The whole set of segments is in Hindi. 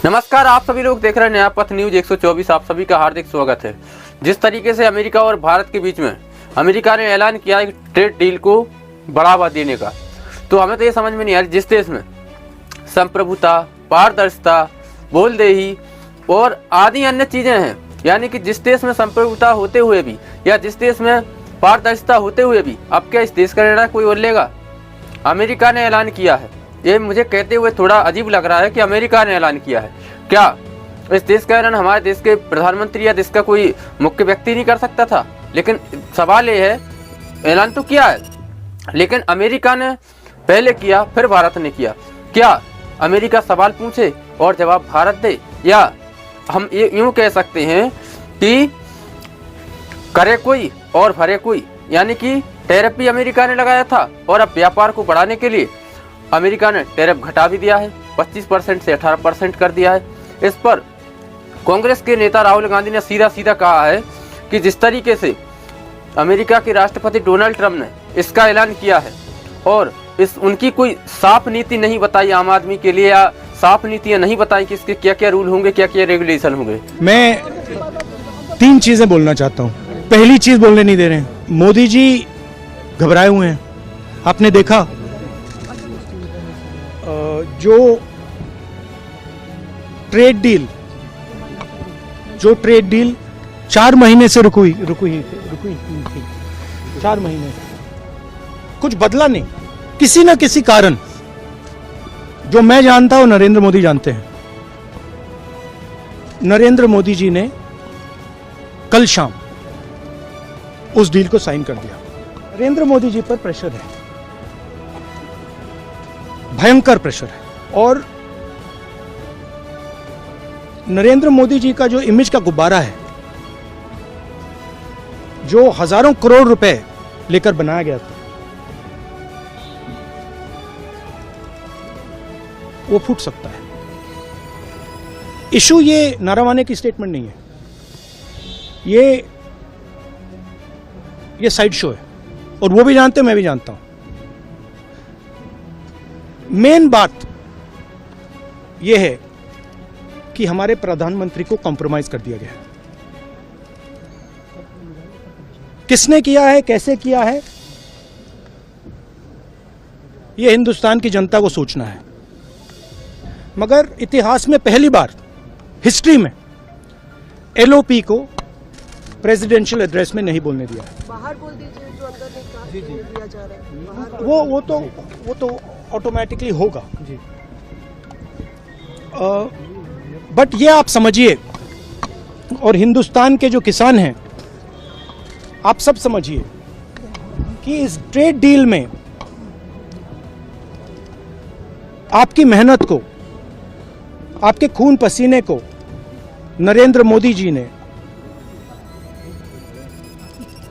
नमस्कार, आप सभी लोग देख रहे हैं नया पथ न्यूज 124। आप सभी का हार्दिक स्वागत है। जिस तरीके से अमेरिका और भारत के बीच में अमेरिका ने ऐलान किया है ट्रेड डील को बढ़ावा देने का, तो हमें तो ये समझ में नहीं आ रही जिस देश में संप्रभुता, पारदर्शिता, बोलदेही और आदि अन्य चीजें हैं, यानी कि जिस देश में संप्रभुता होते हुए भी या जिस देश में पारदर्शिता होते हुए भी अब क्या इस देश का निर्णय कोई और लेगा? अमेरिका ने ऐलान किया है। ये मुझे कहते हुए थोड़ा अजीब लग रहा है कि अमेरिका ने ऐलान किया है। क्या इस देश का ऐलान हमारे देश के प्रधानमंत्री या देश का कोई मुख्य व्यक्ति नहीं कर सकता था? लेकिन सवाल ये है, ऐलान तो किया है लेकिन अमेरिका ने पहले किया फिर भारत ने किया। क्या अमेरिका सवाल पूछे और जवाब भारत दे, या हम ये यूँ कह सकते हैं कि करे कोई और भरे कोई, यानी कि टैरिफ भी अमेरिका ने लगाया था और अब व्यापार को बढ़ाने के लिए अमेरिका ने टैरिफ घटा भी दिया है, 25% से 18% कर दिया है। इस पर कांग्रेस के नेता राहुल गांधी ने सीधा सीधा कहा है कि जिस तरीके से अमेरिका के राष्ट्रपति डोनाल्ड ट्रंप ने इसका ऐलान किया है और उनकी कोई साफ नीति नहीं बताई आम आदमी के लिए, या साफ नीतियां नहीं बताई कि इसके क्या क्या रूल होंगे, क्या क्या रेगुलेशन होंगे। मैं 3 चीजें बोलना चाहता हूं। पहली चीज बोलने नहीं दे रहे हैं, मोदी जी घबराए हुए हैं। आपने देखा जो ट्रेड डील 4 महीने से रुकी थी। 4 महीने से कुछ बदला नहीं, किसी न किसी कारण। जो मैं जानता हूं नरेंद्र मोदी जानते हैं। नरेंद्र मोदी जी ने कल शाम उस डील को साइन कर दिया। नरेंद्र मोदी जी पर प्रेशर है, भयंकर प्रेशर है, और नरेंद्र मोदी जी का जो इमेज का गुब्बारा है, जो हजारों करोड़ रुपए लेकर बनाया गया था, वो फूट सकता है। इशू ये नारावाने की स्टेटमेंट नहीं है, ये साइड शो है, और वो भी जानते हैं, मैं भी जानता हूं। मेन बात यह है कि हमारे प्रधानमंत्री को कॉम्प्रोमाइज कर दिया गया है। किसने किया है, कैसे किया है, यह हिंदुस्तान की जनता को सोचना है। मगर इतिहास में पहली बार हिस्ट्री में एलओपी को प्रेसिडेंशियल एड्रेस में नहीं बोलने दिया। बाहर बोल दीजिए, जो अंदर नहीं कहा दिया जा रहा है, वो तो ऑटोमेटिकली होगा जी। बट ये आप समझिए, और हिंदुस्तान के जो किसान हैं आप सब समझिए कि इस ट्रेड डील में आपकी मेहनत को, आपके खून पसीने को नरेंद्र मोदी जी ने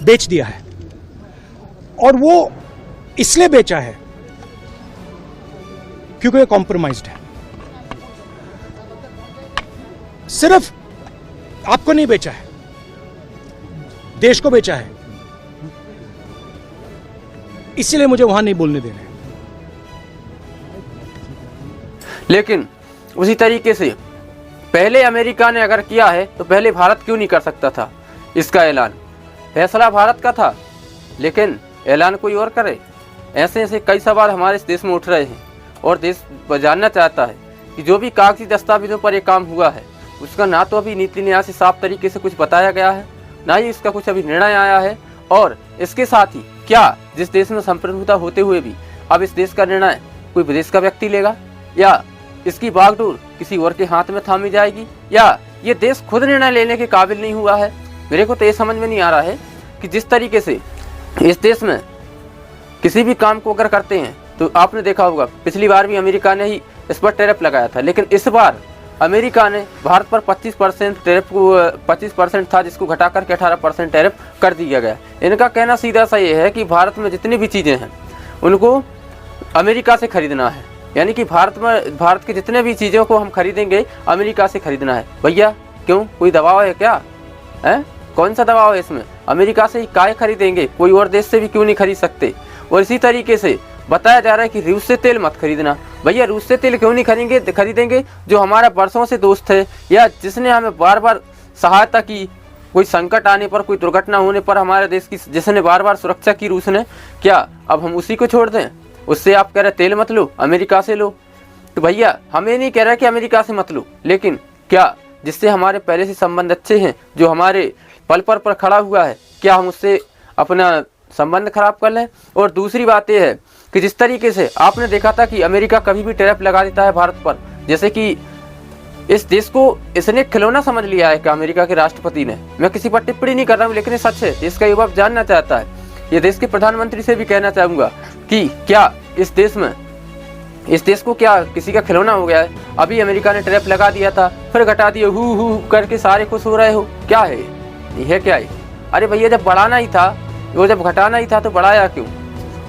बेच दिया है। और वो इसलिए बेचा है क्योंकि ये कॉम्प्रोमाइज्ड है। सिर्फ आपको नहीं बेचा है, देश को बेचा है। इसीलिए मुझे वहां नहीं बोलने देना है। लेकिन उसी तरीके से पहले अमेरिका ने अगर किया है तो पहले भारत क्यों नहीं कर सकता था इसका ऐलान? फैसला भारत का था लेकिन ऐलान कोई और करे। ऐसे ऐसे कई सवाल हमारे इस देश में उठ रहे हैं और देश जानना चाहता है कि जो भी कागजी दस्तावेजों पर यह काम हुआ है उसका ना तो अभी नीति न्याय से साफ तरीके से कुछ बताया गया है, ना ही इसका कुछ अभी निर्णय आया है। और इसके साथ ही क्या जिस देश में संप्रभुता होते हुए भी अब इस देश का निर्णय कोई विदेश का व्यक्ति लेगा, या इसकी बागडोर किसी और के हाथ में थामी जाएगी, या ये देश खुद निर्णय लेने के काबिल नहीं हुआ है? मेरे को तो ये समझ में नहीं आ रहा है कि जिस तरीके से इस देश में किसी भी काम को अगर करते हैं तो आपने देखा होगा पिछली बार भी अमेरिका ने ही इस पर टैरिफ लगाया था, लेकिन इस बार अमेरिका ने भारत पर 25% टैरिफ को 25% था जिसको घटा करके 18% टैरिफ कर दिया गया। इनका कहना सीधा सा ये है कि भारत में जितनी भी चीज़ें हैं उनको अमेरिका से खरीदना है, यानी कि भारत के जितने भी चीज़ों को हम खरीदेंगे अमेरिका से खरीदना है। भैया क्यों, कोई दबाव है क्या? है कौन सा दबाव है इसमें? अमेरिका से ही काय खरीदेंगे, कोई और देश से भी क्यों नहीं खरीद सकते? और इसी तरीके से बताया जा रहा है कि रूस से तेल मत खरीदना। भैया रूस से तेल क्यों नहीं खरीदेंगे जो हमारा बरसों से दोस्त है, या जिसने हमें बार बार सहायता की, कोई संकट आने पर, कोई दुर्घटना होने पर हमारे देश की जिसने बार बार सुरक्षा की रूस ने, क्या अब हम उसी को छोड़ दें? उससे आप कह रहे तेल मत लो, अमेरिका से लो। तो भैया हमें नहीं कह रहा कि अमेरिका से मत लो, लेकिन क्या जिससे हमारे पहले से संबंध अच्छे हैं, जो हमारे पल पर खड़ा हुआ है, क्या हम उससे अपना संबंध खराब कर लें? और दूसरी बात यह है कि जिस तरीके से आपने देखा था कि अमेरिका कभी भी टैरिफ लगा देता है भारत पर, जैसे कि इस देश को इसने खिलौना समझ लिया है कि अमेरिका के राष्ट्रपति ने। मैं किसी पर टिप्पणी नहीं कर रहा हूँ, लेकिन ये सच है, देश का युवा जानना चाहता है। ये देश के प्रधानमंत्री से भी कहना चाहूँगा कि क्या इस देश को क्या किसी का खिलौना हो गया है? अभी अमेरिका ने टैरिफ लगा दिया था, फिर घटा दिया, हु करके सारे खुश हो रहे हो, क्या है ये क्या है? अरे भैया जब बढ़ाना ही था, वो जब घटाना ही था तो बढ़ाया क्यों?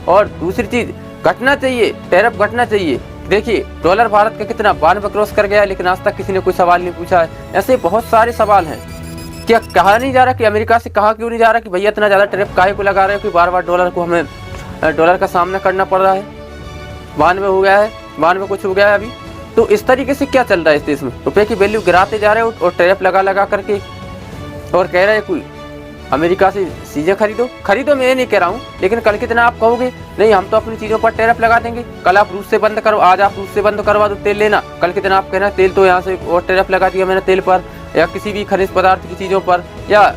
और दूसरी चीज, घटना चाहिए, टैरिफ घटना चाहिए। देखिए डॉलर भारत का कितना 92 क्रॉस कर गया है, लेकिन आज तक किसी ने कोई सवाल नहीं पूछा है। ऐसे बहुत सारे सवाल हैं। क्या कहा नहीं जा रहा कि अमेरिका से कहा क्यों नहीं जा रहा कि भैया इतना ज़्यादा टैरिफ काहे को लगा रहे हो कि बार बार डॉलर का सामना करना पड़ रहा है? 92 हो गया है, 92 कुछ हो गया है अभी। तो इस तरीके से क्या चल रहा है इस देश में? रुपये की वैल्यू गिराते जा रहे हो और टैरिफ लगा करके, और कह रहे हैं कोई अमेरिका से चीज़ें खरीदो। मैं ये नहीं कह रहा हूँ, लेकिन कल के दिन आप कहोगे नहीं हम तो अपनी चीज़ों पर टैरिफ लगा देंगे। कल आप रूस से बंद करो, आज आप रूस से बंद करवा दो तेल लेना, कल के दिन आप कहना तेल तो यहाँ से और टैरिफ लगा दिया मैंने तेल पर, या किसी भी खनिज पदार्थ की चीज़ों पर, या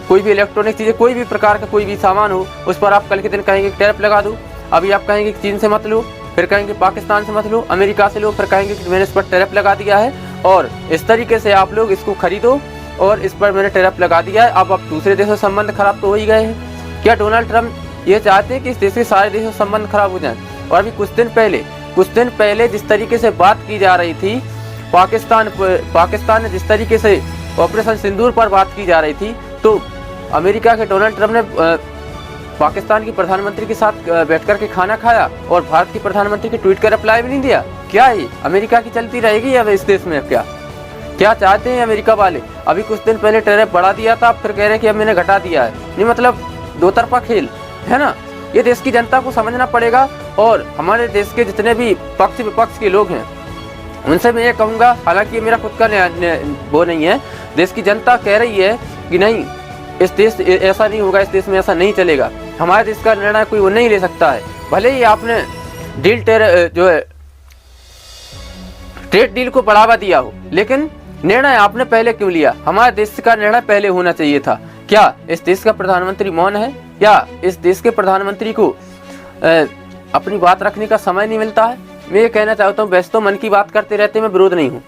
कोई भी इलेक्ट्रॉनिक चीज़ें, कोई भी प्रकार का कोई भी सामान हो उस पर आप कल के दिन कहेंगे टैरिफ लगा दो। अभी आप कहेंगे चीन से मत लो, फिर कहेंगे पाकिस्तान से मत लो, अमेरिका से लो, फिर कहेंगे कि मैंने इस पर टैरिफ लगा दिया है, और इस तरीके से आप लोग इसको खरीदो और इस पर मैंने टैरिफ लगा दिया है। अब दूसरे देशों से संबंध खराब तो हो ही गए हैं। क्या डोनाल्ड ट्रंप ये चाहते हैं कि इस देश के सारे देशों से संबंध खराब हो जाएं? और अभी कुछ दिन पहले जिस तरीके से बात की जा रही थी, पाकिस्तान ने जिस तरीके से ऑपरेशन सिंदूर पर बात की जा रही थी, तो अमेरिका के डोनाल्ड ट्रंप ने पाकिस्तान की प्रधानमंत्री के साथ बैठ कर के खाना खाया और भारत की प्रधानमंत्री के ट्वीट का रिप्लाई भी नहीं दिया। क्या है अमेरिका की चलती रहेगी या इस देश में? क्या चाहते हैं अमेरिका वाले? अभी कुछ दिन पहले टैरिफ बढ़ा दिया था, फिर कह रहे हैं कि अब मैंने घटा दिया है। नहीं, मतलब दो तरफा खेल है ना। ये देश की जनता को समझना पड़ेगा, और हमारे देश के जितने भी पक्ष विपक्ष के लोग हैं उनसे मैं ये कहूँगा, हालांकि ये मेरा खुद का वो नहीं है, देश की जनता कह रही है कि नहीं इस देश ऐसा नहीं होगा, इस देश में ऐसा नहीं चलेगा, हमारे देश का निर्णय कोई वो नहीं ले सकता है। भले ही आपने ट्रेड डील को बढ़ावा दिया हो, लेकिन निर्णय आपने पहले क्यों लिया? हमारे देश का निर्णय पहले होना चाहिए था। क्या इस देश का प्रधानमंत्री मौन है, या इस देश के प्रधानमंत्री को अपनी बात रखने का समय नहीं मिलता है? मैं ये कहना चाहता हूँ, वैसे तो मन की बात करते रहते, मैं विरोध नहीं हूँ,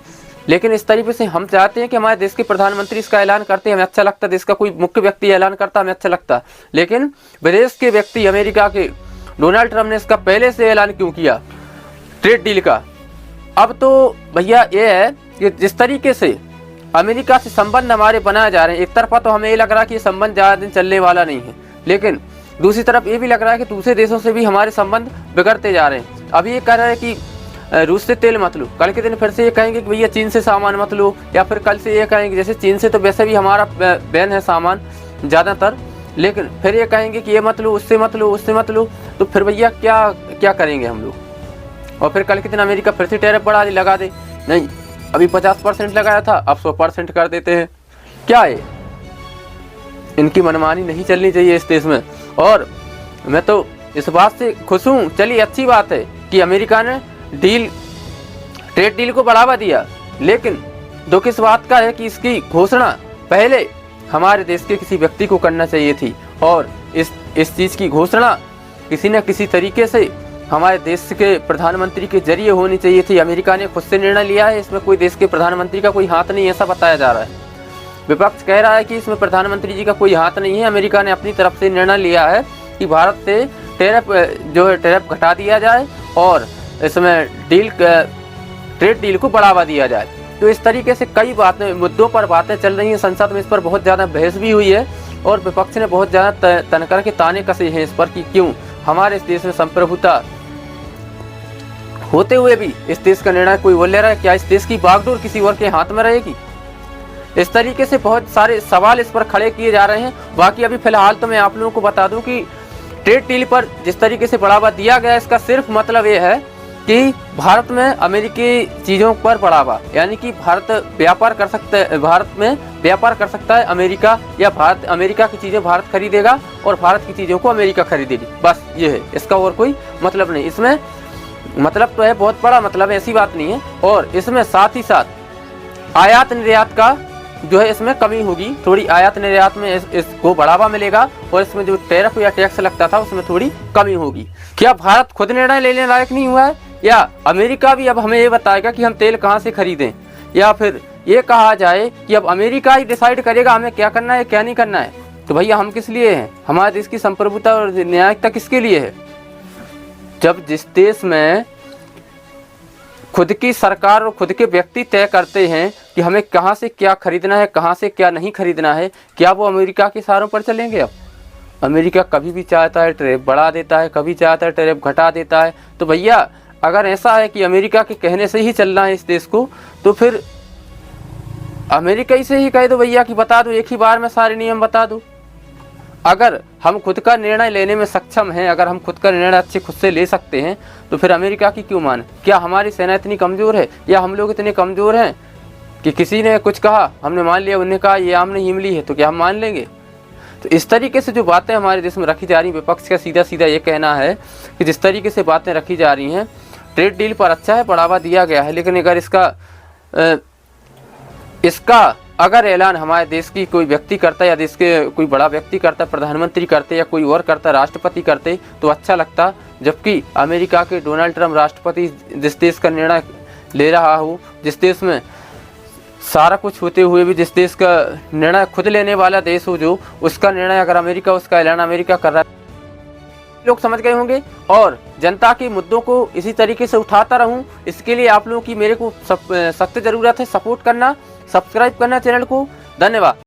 लेकिन इस तरीके से हम चाहते हैं कि हमारे देश के प्रधानमंत्री इसका ऐलान करते हैं, हमें अच्छा लगता है, देश का कोई मुख्य व्यक्ति ऐलान करता है, हमें अच्छा लगता है। लेकिन विदेश के व्यक्ति, अमेरिका के डोनाल्ड ट्रंप ने इसका पहले से ऐलान क्यों किया ट्रेड डील का? अब तो भैया ये है कि जिस तरीके से अमेरिका से संबंध हमारे बनाए जा रहे हैं, एक तरफा तो हमें ये लग रहा है कि ये संबंध ज़्यादा दिन चलने वाला नहीं है, लेकिन दूसरी तरफ ये भी लग रहा है कि दूसरे देशों से भी हमारे संबंध बिगड़ते जा रहे हैं। अभी ये कह रहा है कि रूस से तेल मत लो, कल के दिन फिर से ये कहेंगे कि भैया चीन से सामान मत लो, या फिर कल से ये कहेंगे जैसे चीन से तो वैसे भी हमारा बैन है सामान ज़्यादातर, लेकिन फिर ये कहेंगे कि ये मत लो, उससे मत लो, उससे मत लो। तो फिर भैया क्या करेंगे हम लोग? और फिर कल के दिन अमेरिका फिर से टैरिफ बढ़ा लगा दे, नहीं अभी 50% लगाया था अब 100% कर देते हैं। क्या है? इनकी मनमानी नहीं चलनी चाहिए इस देश में। और मैं तो इस बात से खुश हूँ, चलिए अच्छी बात है कि अमेरिका ने ट्रेड डील को बढ़ावा दिया, लेकिन दुख इस बात का है कि इसकी घोषणा पहले हमारे देश के किसी व्यक्ति को करना चाहिए थी, और इस चीज़ की घोषणा किसी न किसी तरीके से हमारे देश के प्रधानमंत्री के जरिए होनी चाहिए थी। अमेरिका ने खुद से निर्णय लिया है, इसमें कोई देश के प्रधानमंत्री का कोई हाथ नहीं है, ऐसा बताया जा रहा है। विपक्ष कह रहा है कि इसमें प्रधानमंत्री जी का कोई हाथ नहीं है, अमेरिका ने अपनी तरफ से निर्णय लिया है कि भारत से टैरिफ घटा दिया जाए और इसमें ट्रेड डील को बढ़ावा दिया जाए। तो इस तरीके से कई मुद्दों पर बातें चल रही हैं संसद में, इस पर बहुत ज़्यादा बहस भी हुई है, और विपक्ष ने बहुत ज़्यादा तनकर के ताने कसे हैं इस पर कि क्यों हमारे इस देश में संप्रभुता होते हुए भी इस देश का निर्णय कोई वो ले रहा है। क्या इस देश की बागडोर किसी और के हाथ में रहेगी? इस तरीके से बहुत सारे सवाल इस पर खड़े किए जा रहे हैं। बाकी अभी फिलहाल तो मैं आप लोगों को बता दूं कि ट्रेड डील पर जिस तरीके से बढ़ावा दिया गया, इसका सिर्फ मतलब ये है कि भारत में अमेरिकी चीज़ों पर बढ़ावा, यानी कि भारत में व्यापार कर सकता है अमेरिका, या भारत अमेरिका की चीज़ें भारत खरीदेगा और भारत की चीज़ों को अमेरिका खरीदेगी। बस ये है, इसका और कोई मतलब नहीं। इसमें मतलब तो है, बहुत बड़ा मतलब है, ऐसी बात नहीं है। और इसमें साथ ही साथ आयात निर्यात का जो है इसमें कमी होगी, थोड़ी आयात निर्यात में इसको बढ़ावा मिलेगा, और इसमें जो टैरिफ या टैक्स लगता था उसमें थोड़ी कमी होगी। क्या भारत खुद निर्णय लेने लायक नहीं हुआ है, या अमेरिका भी अब हमें ये बताएगा कि हम तेल कहाँ से खरीदें, या फिर ये कहा जाए कि अब अमेरिका ही डिसाइड करेगा हमें क्या करना है क्या नहीं करना है? तो भैया हम किस लिए हैं? हमारे देश की संप्रभुता और न्यायिकता किसके लिए है? जब जिस देश में खुद की सरकार और खुद के व्यक्ति तय करते हैं कि हमें कहाँ से क्या खरीदना है, कहाँ से क्या नहीं खरीदना है, क्या वो अमेरिका के इशारों पर चलेंगे? अब अमेरिका कभी भी चाहता है टैरिफ बढ़ा देता है, कभी चाहता है टैरिफ घटा देता है। तो भैया अगर ऐसा है कि अमेरिका के कहने से ही चलना है इस देश को, तो फिर अमेरिका ही से ही कह दो भैया कि बता दो, एक ही बार में सारे नियम बता दो। अगर हम खुद का निर्णय लेने में सक्षम हैं, अगर हम खुद का निर्णय अच्छे खुद से ले सकते हैं, तो फिर अमेरिका की क्यों माने? क्या हमारी सेना इतनी कमज़ोर है, या हम लोग इतने कमज़ोर हैं कि किसी ने कुछ कहा हमने मान लिया, उन्होंने कहा ये आमने इमली है, तो क्या हम मान लेंगे? तो इस तरीके से जो बातें हमारे देश में रखी जा रही, विपक्ष का सीधा सीधा ये कहना है कि जिस तरीके से बातें रखी जा रही हैं, ट्रेड डील पर अच्छा है, बढ़ावा दिया गया है, लेकिन अगर इसका अगर ऐलान हमारे देश की कोई व्यक्ति करता, या देश के कोई बड़ा व्यक्ति करता, प्रधानमंत्री करते या कोई और करता, राष्ट्रपति करते, तो अच्छा लगता। जबकि अमेरिका के डोनाल्ड ट्रंप राष्ट्रपति जिस देश का निर्णय ले रहा हो, जिस देश में सारा कुछ होते हुए भी जिस देश का निर्णय खुद लेने वाला देश हो, जो उसका निर्णय अगर अमेरिका, उसका ऐलान अमेरिका कर रहा है, लोग समझ गए होंगे। और जनता के मुद्दों को इसी तरीके से उठाता रहूं, इसके लिए आप लोगों की मेरे को सख्त ज़रूरत है सपोर्ट करना, सब्सक्राइब करना चैनल को। धन्यवाद।